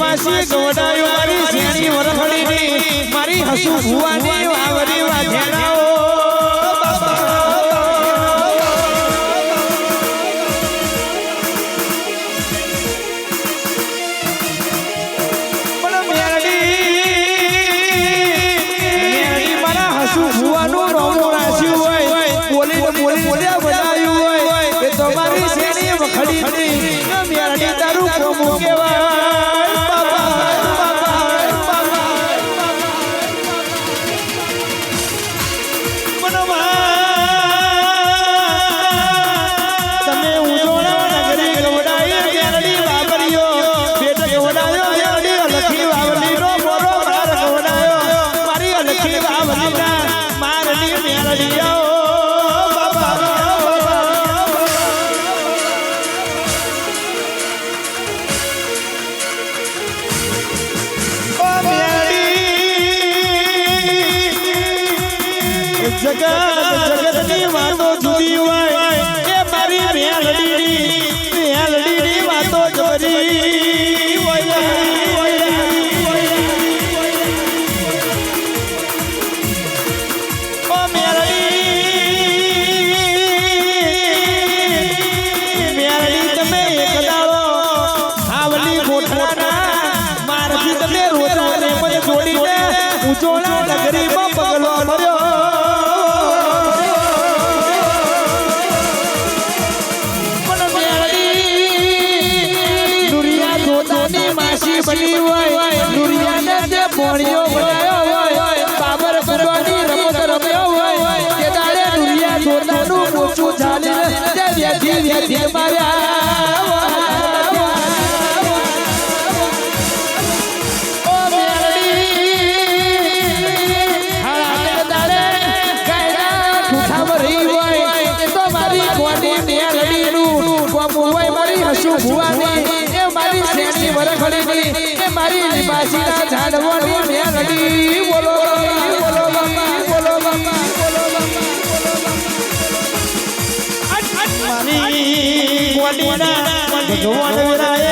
નિવાસી ગોડાયો મારી શેણી વરખડીની મારી હસુ ભુવાની વાવરી વાધેડાઓ જગતની વાતો જુદી હોય એ મારી મેલડીની વાતો જબરી હોય ઓ મેલડી તમે એક દાડો આવલી ગોઠવાના મારથી તમે રોજાને મને જોડીને ઉજોળા નગરીમાં પગલો ભર્યો બની હોય દુનિયાને જે પોણીઓ બનાવ્યો હોય બાબર કુરબાની રમત રમ્યો હોય તે દાડે દુનિયા જોતાનું મોચું ચાલીને તે વ્યથી માર્યા ઓ મેલડી હારાને દાડે કાયદા ઠૂઠામાં રહી હોય એ તો મારી કોની મેલડીનું કોમું હોય મારી હસુ ભુવાની એ મારી શેણી વરખડીની મારી નિવાસી ઝાડવાની મેલડી બોલો બોલો બોલો મારી ગોડીના ભગવાન વિરાય